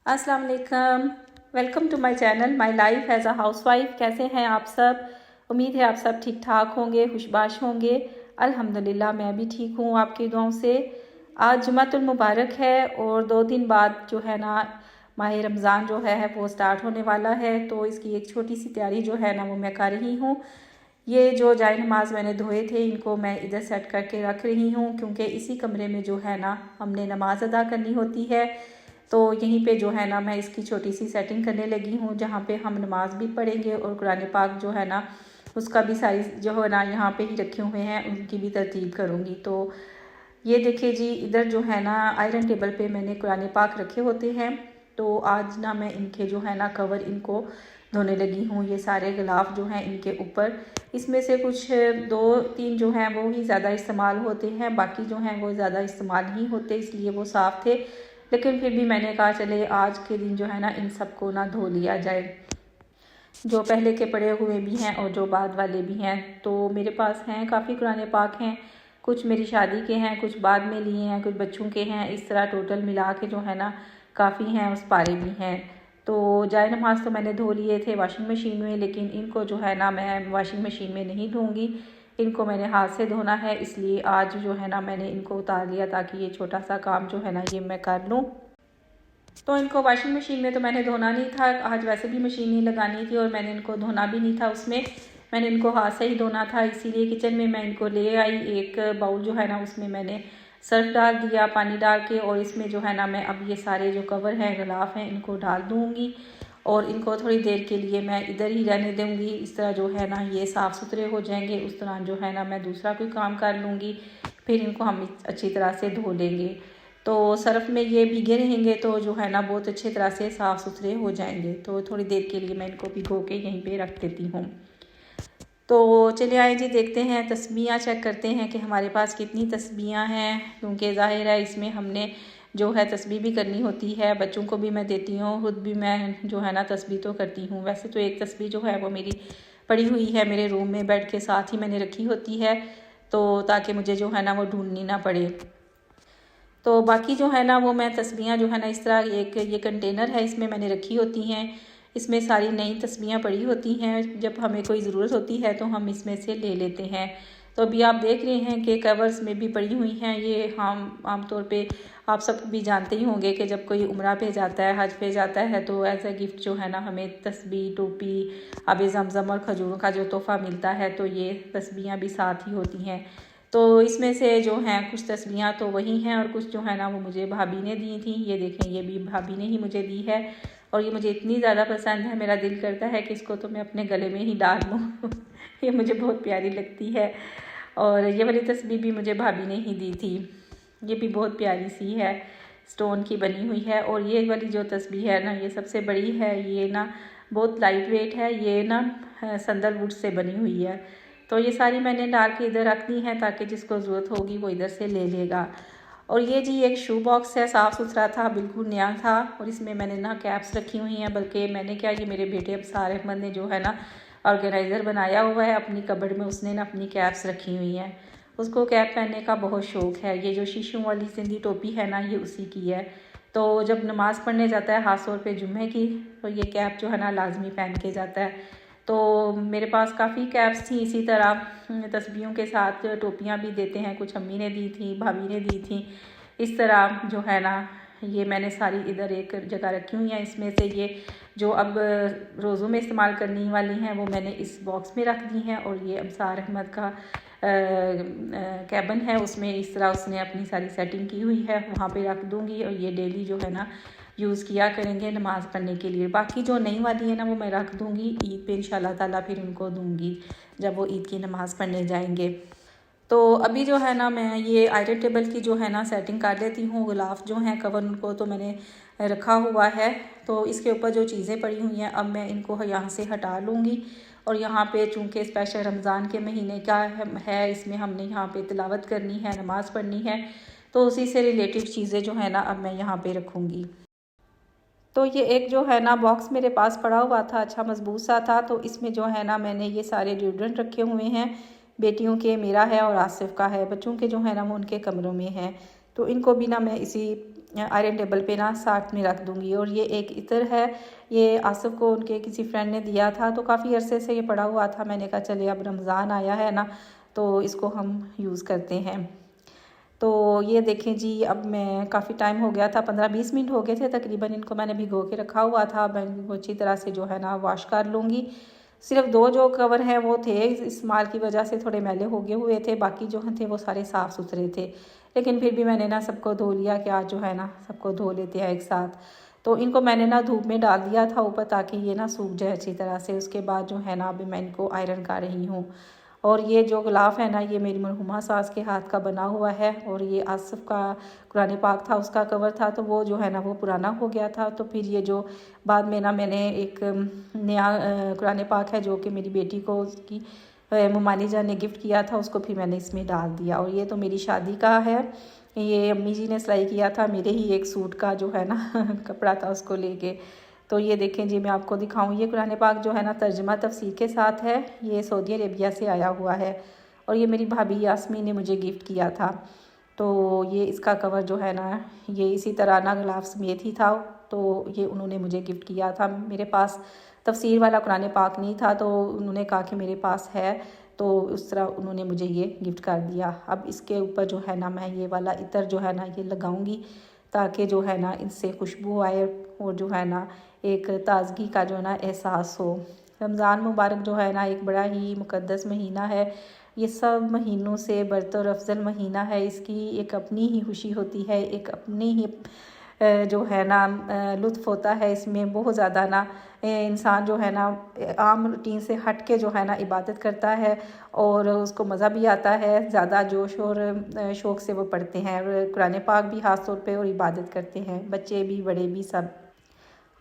अस्सलाम वालेकुम। Welcome to my channel my life as a housewife. कैसे हैं आप सब? उम्मीद है आप सब ठीक ठाक होंगे, खुशबाश होंगे। अल्हम्दुलिल्लाह मैं भी ठीक हूँ आपकी दुआओं से। आज जुमातुल मुबारक है और 2 दिन बाद जो है ना माह रमज़ान जो है वो स्टार्ट होने वाला है। तो इसकी एक छोटी सी तैयारी जो है ना वो मैं कर रही हूँ। ये जो जाए नमाज मैंने धोए थे इनको मैं इधर सेट करके रख रही हूँ, क्योंकि इसी कमरे में जो है ना हमने नमाज अदा करनी होती है। तो यहीं पे जो है ना मैं इसकी छोटी सी सेटिंग करने लगी हूँ, जहाँ पे हम नमाज भी पढ़ेंगे और कुरान पाक जो है ना उसका भी साइज़ जो है ना यहाँ पे ही रखे हुए हैं, उनकी भी तरतीब करूँगी। तो ये देखिए जी, इधर जो है ना आयरन टेबल पे मैंने कुरान पाक रखे होते हैं। तो आज ना मैं इनके जो है ना कवर इनको धोने लगी हूँ। ये सारे गिलाफ जो हैं इनके ऊपर, इसमें से कुछ 2-3 जो हैं वो ही ज़्यादा इस्तेमाल होते हैं, बाकी जो हैं वो ज़्यादा इस्तेमाल नहीं होते, इसलिए वो साफ़ थे। लेकिन फिर भी मैंने कहा चले आज के दिन जो है ना इन सबको ना धो लिया जाए, जो पहले के पड़े हुए भी हैं और जो बाद वाले भी हैं। तो मेरे पास हैं काफ़ी कुरान पाक हैं, कुछ मेरी शादी के हैं, कुछ बाद में लिए हैं, कुछ बच्चों के हैं। इस तरह टोटल मिला के जो है ना काफ़ी हैं, उस पारे भी हैं। तो जाए नमाज तो मैंने धो लिए थे वॉशिंग मशीन में, लेकिन इनको जो है ना मैं वॉशिंग मशीन में नहीं धोऊँगी, इनको मैंने हाथ से धोना है। इसलिए आज जो है ना मैंने इनको उतार लिया ताकि ये छोटा सा काम जो है ना ये मैं कर लूँ। तो इनको वॉशिंग मशीन में तो मैंने धोना नहीं था, आज वैसे भी मशीन नहीं लगानी थी और मैंने इनको धोना भी नहीं था उसमें, मैंने इनको हाथ से ही धोना था। इसीलिए किचन में मैं इनको ले आई। एक बाउल जो है ना उसमें मैंने सर्फ डाल दिया पानी डाल के, और इसमें जो है ना मैं अब ये सारे जो कवर हैं गिलाफ हैं इनको डाल दूँगी और इनको थोड़ी देर के लिए मैं इधर ही रहने दूँगी। इस तरह जो है ना ये साफ़ सुथरे हो जाएंगे, उस दौरान जो है ना मैं दूसरा कोई काम कर लूँगी, फिर इनको हम अच्छी तरह से धो लेंगे। तो सर्फ़ में ये भीगे रहेंगे तो जो है ना बहुत अच्छी तरह से साफ़ सुथरे हो जाएंगे। तो थोड़ी देर के लिए मैं इनको भिगो के यहीं पे रख देती हूँ। तो चलिए आए जी, देखते हैं तस्बीहां चेक करते हैं कि हमारे पास कितनी तस्बीहां हैं, क्योंकि ज़ाहिर है इसमें हमने जो है तस्बीह भी करनी होती है, बच्चों को भी मैं देती हूँ, खुद भी मैं जो है ना तस्बीह तो करती हूँ। वैसे तो एक तस्बीह जो है वो मेरी पड़ी हुई है मेरे रूम में, बेड के साथ ही मैंने रखी होती है, तो ताकि मुझे जो है ना वो ढूंढनी ना पड़े। तो बाकी जो है ना वो मैं तस्बीहां जो है ना इस तरह एक ये कंटेनर है, इसमें मैंने रखी होती हैं। इसमें सारी नई तस्बीहां पड़ी होती हैं, जब हमें कोई ज़रूरत होती है तो हम इसमें से ले लेते हैं। तो अभी आप देख रहे हैं कि कवर्स में भी पड़ी हुई हैं। ये हम आमतौर पे आप सब भी जानते ही होंगे कि जब कोई उम्रा पे जाता है, हज पे जाता है, तो एज अ गिफ्ट जो है ना हमें तस्बीह, टोपी, आबे ज़मज़म और खजूरों का जो तोहफ़ा मिलता है, तो ये तस्बीहां भी साथ ही होती हैं। तो इसमें से जो हैं कुछ तस्बीहां तो वही हैं और कुछ जो है ना वो मुझे भाभी ने दी थी। ये देखें, ये भी भाभी ने ही मुझे दी है और ये मुझे इतनी ज़्यादा पसंद है, मेरा दिल करता है कि इसको तो मैं अपने गले में ही डाल लूँ। ये मुझे बहुत प्यारी लगती है। और ये वाली तस्बीह भी मुझे भाभी ने ही दी थी, ये भी बहुत प्यारी सी है, स्टोन की बनी हुई है। और ये वाली जो तस्बीह है ना ये सबसे बड़ी है, ये ना बहुत लाइट वेट है, ये ना संदलवुड से बनी हुई है। तो ये सारी मैंने डाल के इधर रख दी हैं ताकि जिसको ज़रूरत होगी वो इधर से ले लेगा। और ये जी एक शू बॉक्स है, साफ़ सुथरा था, बिल्कुल नया था, और इसमें मैंने ना कैप्स रखी हुई हैं। बल्कि मैंने क्या, ये मेरे बेटे अब्सार अहमद ने जो है ना ऑर्गेनाइज़र बनाया हुआ है अपनी कबर्ड में, उसने ना अपनी कैप्स रखी हुई हैं। उसको कैप पहनने का बहुत शौक़ है। ये जो शीशों वाली सिंधी टोपी है ना ये उसी की है। तो जब नमाज़ पढ़ने जाता है ख़ास तौर पे जुम्मे की, तो ये कैप जो है ना लाजमी पहन के जाता है। तो मेरे पास काफ़ी कैप्स थी। इसी तरह तस्बीहों के साथ टोपियाँ भी देते हैं, कुछ अम्मी ने दी थी, भाभी ने दी थी। इस तरह जो है ना ये मैंने सारी इधर एक जगह रखी हुई हैं। इसमें से ये जो अब रोज़ों में इस्तेमाल करने वाली हैं वो मैंने इस बॉक्स में रख दी हैं। और ये अब्सार अहमद का कैबिन है, उसमें इस तरह उसने अपनी सारी सेटिंग की हुई है, वहाँ पे रख दूँगी। और ये डेली जो है ना यूज़ किया करेंगे नमाज़ पढ़ने के लिए। बाकी जो नई वाली है ना वो मैं रख दूँगी ईद पे इंशाल्लाह ताला, फिर उनको दूँगी जब वो ईद की नमाज़ पढ़ने जाएंगे। तो अभी जो है ना मैं ये आयरन टेबल की जो है ना सेटिंग कर लेती हूँ। गिलाफ जो हैं कवर उनको तो मैंने रखा हुआ है, तो इसके ऊपर जो चीज़ें पड़ी हुई हैं अब मैं इनको यहाँ से हटा लूँगी। और यहाँ पे चूँकि स्पेशल रमज़ान के महीने का है, इसमें हमने यहाँ पे तिलावत करनी है, नमाज़ पढ़नी है, तो उसी से रिलेटेड चीज़ें जो है ना अब मैं यहाँ पे रखूँगी। तो ये एक जो है ना बॉक्स मेरे पास पड़ा हुआ था, अच्छा मजबूत सा था, तो इसमें जो है ना मैंने ये सारे डिओड्रेंट रखे हुए हैं। बेटियों के मेरा है और आसिफ का है, बच्चों के जो है ना वो उनके कमरों में हैं। तो इनको भी ना मैं इसी आयरन टेबल पे ना साथ में रख दूँगी। और ये एक इत्र है, ये आसिफ को उनके किसी फ्रेंड ने दिया था, तो काफ़ी अरसे से ये पड़ा हुआ था। मैंने कहा चलिए अब रमज़ान आया है ना, तो इसको हम यूज़ करते हैं। तो ये देखें जी, अब मैं काफ़ी टाइम हो गया था, 15-20 मिनट हो गए थे तकरीबन, इनको मैंने भिगो के रखा हुआ था। मैं इनको अच्छी तरह से जो है ना वॉश कर लूँगी। सिर्फ 2 जो कवर हैं वो थे इस्तेमाल की वजह से थोड़े मैले हो गए हुए थे, बाकी जो थे वो सारे साफ़ सुथरे थे। लेकिन फिर भी मैंने ना सबको धो लिया कि आज जो है ना सबको धो लेते हैं एक साथ। तो इनको मैंने ना धूप में डाल दिया था ऊपर, ताकि ये ना सूख जाए अच्छी तरह से। उसके बाद जो है ना अभी मैं इनको आयरन कर रही हूँ। और ये जो गिलाफ़ है ना, ये मेरी मरहुमा सास के हाथ का बना हुआ है। और ये आसिफ का कुरान पाक था, उसका कवर था, तो वो जो है ना वो पुराना हो गया था। तो फिर ये जो बाद में ना मैंने एक नया कुरान पाक है जो कि मेरी बेटी को उसकी मुमानी जान ने गिफ्ट किया था, उसको फिर मैंने इसमें डाल दिया। और ये तो मेरी शादी का है, ये अम्मी जी ने सिलाई किया था मेरे ही एक सूट का जो है ना कपड़ा था, उसको लेके। तो ये देखें जी, मैं आपको दिखाऊं, ये कुरान पाक जो है ना तर्जुमा तफसीर के साथ है। ये सऊदी अरेबिया से आया हुआ है और ये मेरी भाभी यास्मीन ने मुझे गिफ्ट किया था। तो ये इसका कवर जो है ना, ये इसी तरह ना गिलाफ समेत ही था, तो ये उन्होंने मुझे गिफ्ट किया था। मेरे पास तफसीर वाला कुरान पाक नहीं था, तो उन्होंने कहा कि मेरे पास है, तो उस तरह उन्होंने मुझे ये गिफ्ट कर दिया। अब इसके ऊपर जो है ना मैं ये वाला इत्र जो है ना ये लगाऊंगी, ताकि जो है ना इनसे खुशबू आए और जो है ना एक ताज़गी का जो है ना एहसास हो। रमज़ान मुबारक जो है ना एक बड़ा ही मुक़द्दस महीना है। ये सब महीनों से बरतर अफजल महीना है। इसकी एक अपनी ही खुशी होती है, एक अपनी ही जो है ना लुत्फ़ होता है इसमें बहुत ज़्यादा ना। इंसान जो है ना आम रूटीन से हट के जो है ना इबादत करता है और उसको मज़ा भी आता है, ज़्यादा जोश और शौक़ से वो पढ़ते हैं और कुरान पाक भी ख़ास तौर पे और इबादत करते हैं, बच्चे भी बड़े भी सब।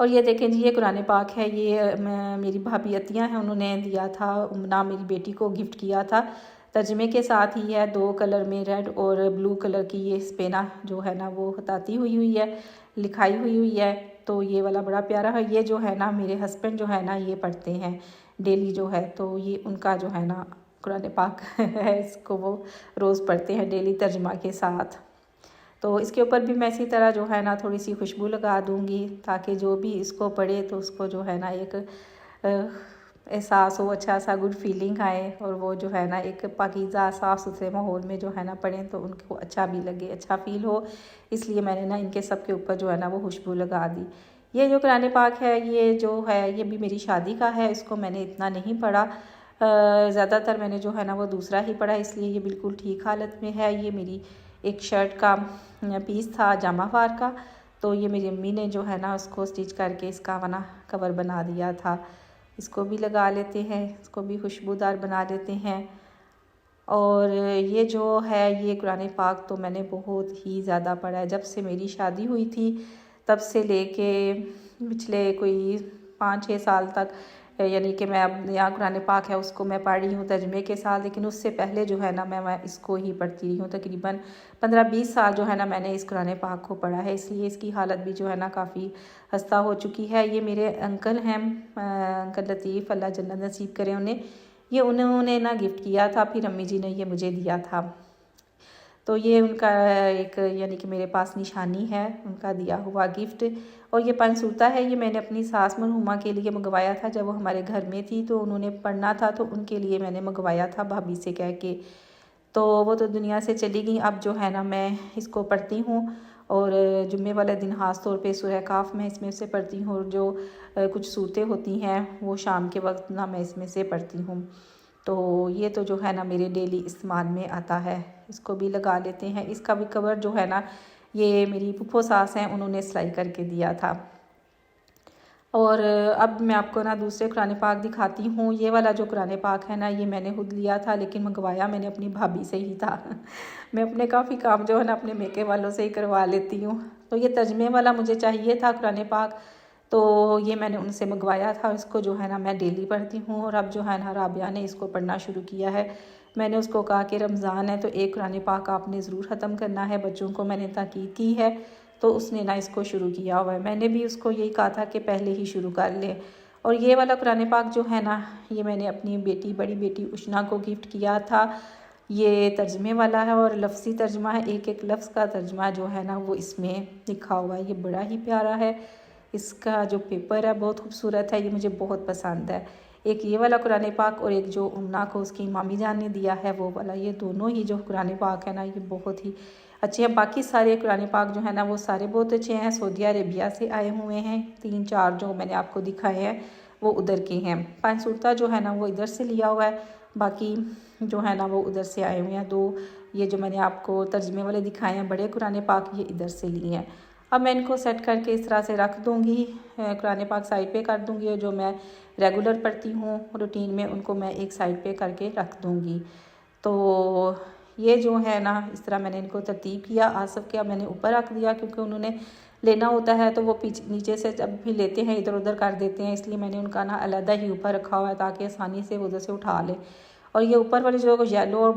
और ये देखें जी, ये कुरान पाक है, ये मेरी भाभी अतिया हैं, उन्होंने दिया था, उमना मेरी बेटी को गिफ्ट किया था। तर्जमे के साथ ही है, 2 कलर में रेड और ब्लू कलर की ये स्पेना जो है ना वो हताती हुई है, लिखाई हुई है। तो ये वाला बड़ा प्यारा है। ये जो है ना मेरे हस्बैंड जो है ना ये पढ़ते हैं डेली जो है, तो ये उनका जो है ना कुरान पाक है, इसको वो रोज़ पढ़ते हैं डेली तर्जमा के साथ। तो इसके ऊपर भी मैं इसी तरह जो है ना थोड़ी सी खुशबू लगा दूँगी, ताकि जो भी इसको पढ़े तो उसको जो है ना एक एहसास हो, अच्छा सा गुड फीलिंग आए, और वो जो है ना एक पाकीज़ा साफ़ सुथरे माहौल में जो है ना पढ़ें तो उनको अच्छा भी लगे, अच्छा फ़ील हो। इसलिए मैंने ना इनके सब के ऊपर जो है ना वो खुशबू लगा दी। ये जो कुरान पाक है, ये जो है ये भी मेरी शादी का है, इसको मैंने इतना नहीं पढ़ा, ज़्यादातर मैंने जो है ना वो दूसरा ही पढ़ा, इसलिए ये बिल्कुल ठीक हालत में है। ये मेरी एक शर्ट का पीस था जामावार का, तो ये मेरी अम्मी ने जो है ना उसको स्टिच करके इसका वाला कवर बना दिया था। इसको भी लगा लेते हैं, इसको भी खुशबूदार बना लेते हैं। और ये जो है ये कुरान पाक तो मैंने बहुत ही ज़्यादा पढ़ा है, जब से मेरी शादी हुई थी तब से लेके पिछले कोई 5-6 साल तक, यानी कि मैं अब यहाँ कुरान पाक है उसको मैं पढ़ रही हूँ तर्जमे के साथ। लेकिन उससे पहले जो है ना मैं इसको ही पढ़ती रही हूँ, तकरीबन 15-20 साल जो है ना मैंने इस कुरान पाक को पढ़ा है, इसलिए इसकी हालत भी जो है ना काफ़ी खस्ता हो चुकी है। ये मेरे अंकल हैं, अंकल लतीफ़, अल्लाह जन्नत नसीब करे उन्हें, ये उन्होंने ना गिफ्ट किया था, फिर अम्मी जी ने ये मुझे दिया था। तो ये उनका एक यानी कि मेरे पास निशानी है, उनका दिया हुआ गिफ्ट। और ये पंसूता है, ये मैंने अपनी सास मरहुमा के लिए मंगवाया था, जब वो हमारे घर में थी तो उन्होंने पढ़ना था, तो उनके लिए मैंने मंगवाया था भाभी से कह के। तो वो तो दुनिया से चली गई, अब जो है ना मैं इसको पढ़ती हूँ। और जुम्मे वाले दिन ख़ास तौर पे सूरह काफ मैं इसमें से पढ़ती हूँ, और जो कुछ सूरतें होती हैं वो शाम के वक्त ना मैं इसमें से पढ़ती हूँ। तो ये तो जो है ना मेरे डेली इस्तेमाल में आता है। इसको भी लगा लेते हैं। इसका भी कवर जो है ना ये मेरी फूफो सास हैं, उन्होंने सिलाई करके दिया था। और अब मैं आपको ना दूसरे कुरान पाक दिखाती हूँ। ये वाला जो कुरान पाक है ना ये मैंने खुद लिया था, लेकिन मंगवाया मैंने अपनी भाभी से ही था। मैं अपने काफ़ी काम जो है ना अपने मेके वालों से ही करवा लेती हूँ। तो ये तर्जमे वाला मुझे चाहिए था कुरान पाक, तो ये मैंने उनसे मंगवाया था। इसको जो है ना मैं डेली पढ़ती हूँ, और अब जो है ना राबिया ने इसको पढ़ना शुरू किया है। मैंने उसको कहा कि रमज़ान है तो एक कुरान पाक आपने ज़रूर ख़त्म करना है, बच्चों को मैंने ताकीद की है, तो उसने ना इसको शुरू किया हुआ है। मैंने भी उसको यही कहा था कि पहले ही शुरू कर ले। और ये वाला कुरान पाक जो है ना ये मैंने अपनी बेटी, बड़ी बेटी उशना को गिफ्ट किया था। ये तर्जमे वाला है और लफ्ज़ी तर्जमा है, एक एक लफ्ज़ का तर्जमा जो है ना वो इसमें लिखा हुआ है। ये बड़ा ही प्यारा है, इसका जो पेपर है बहुत खूबसूरत है, ये मुझे बहुत पसंद है। एक ये वाला कुरान पाक और एक जो उम्ना को उसकी मामी जान ने दिया है वो वाला, ये दोनों ही जो कुरान पाक है ना ये बहुत ही अच्छे हैं। बाकी सारे कुरान पाक जो है ना वो सारे बहुत अच्छे हैं, सऊदी अरेबिया से आए हुए हैं। 3-4 जो मैंने आपको दिखाए हैं वो उधर के हैं। 5 सूरता जो है ना वो इधर से लिया हुआ है, बाकी जो है ना वो उधर से आए हुए हैं। 2 ये जो मैंने आपको तर्जमे वाले दिखाए हैं बड़े कुरान पाक, ये इधर से लिए हैं। अब मैं इनको सेट करके इस तरह से रख दूँगी, कुरान पाक साइड पे कर दूँगी और जो मैं रेगुलर पढ़ती हूँ रूटीन में उनको मैं एक साइड पे करके रख दूँगी। तो ये जो है ना इस तरह मैंने इनको तरतीब किया। आसफ़ के अब मैंने ऊपर रख दिया क्योंकि उन्होंने लेना होता है तो वो पीछे नीचे से जब भी लेते हैं इधर उधर कर देते हैं, इसलिए मैंने उनका ना अलग ही ऊपर रखा हुआ है ताकि आसानी से उधर से उठा लें। और ये ऊपर वाले जो येलो और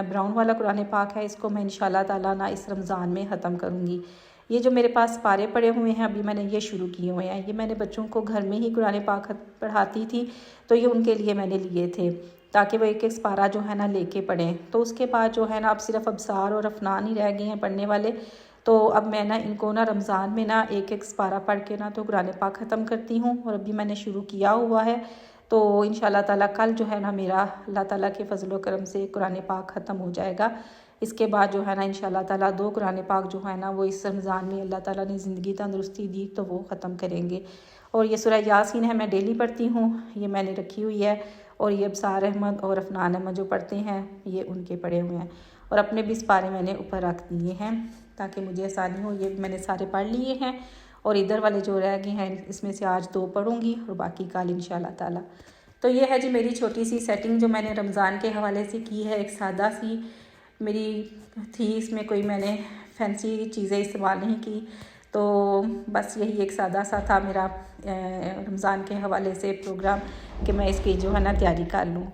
ब्राउन वाला कुरान पाक है इसको मैं इंशाल्लाह ताला ना इस रमज़ान में ख़त्म करूँगी। ये जो मेरे पास पारे पड़े हुए हैं अभी मैंने ये शुरू किए हुए हैं, ये मैंने बच्चों को घर में ही कुरान पाक पढ़ाती थी तो ये उनके लिए मैंने लिए थे ताकि वो एक एक पारा जो है ना लेके पढ़ें। तो उसके बाद जो है ना अब सिर्फ अबसार और अफनान ही रह गए हैं पढ़ने वाले। तो अब मैं ना इनको ना रमज़ान में ना एक एक पारा पढ़ के ना तो कुरान पाक ख़त्म करती हूँ और अभी मैंने शुरू किया हुआ है। तो इंशाल्लाह ताला कल जो है ना मेरा अल्लाह ताला के फजल व करम से कुरान पाक ख़त्म हो जाएगा। इसके बाद जो है ना इंशाल्लाह ताला 2 कुरान पाक जो है ना वो इस रमज़ान में अल्लाह ताला ने ज़िंदगी तंदुरुस्ती दी तो वो ख़त्म करेंगे। और ये सूरह यासीन है, मैं डेली पढ़ती हूँ, ये मैंने रखी हुई है। और ये अबसार अहमद और अफनान अहमद जो पढ़ते हैं ये उनके पढ़े हुए हैं और अपने भी इस पारे मैंने ऊपर रख दिए हैं ताकि मुझे आसानी हो। ये मैंने सारे पढ़ लिए हैं और इधर वाले जो रह गए हैं इसमें से आज 2 पढ़ूँगी और बाकी कल इंशाल्लाह ताला। तो ये है जी मेरी छोटी सी सेटिंग जो मैंने रमज़ान के हवाले से की है। एक सादा सी मेरी थी, इसमें कोई मैंने फैंसी चीज़ें इस्तेमाल नहीं की। तो बस यही एक सादा सा था मेरा रमज़ान के हवाले से प्रोग्राम कि मैं इसकी जो है ना तैयारी कर लूँ।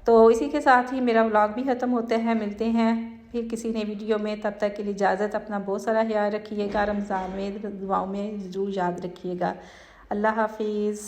तो इसी के साथ ही मेरा व्लॉग भी ख़त्म होता है। मिलते हैं फिर किसी नई वीडियो में, तब तक के लिए इजाज़त। अपना बहुत सारा ख्याल रखिएगा, रमज़ान में दुआओं में ज़रूर याद रखिएगा। अल्लाह हाफिज़।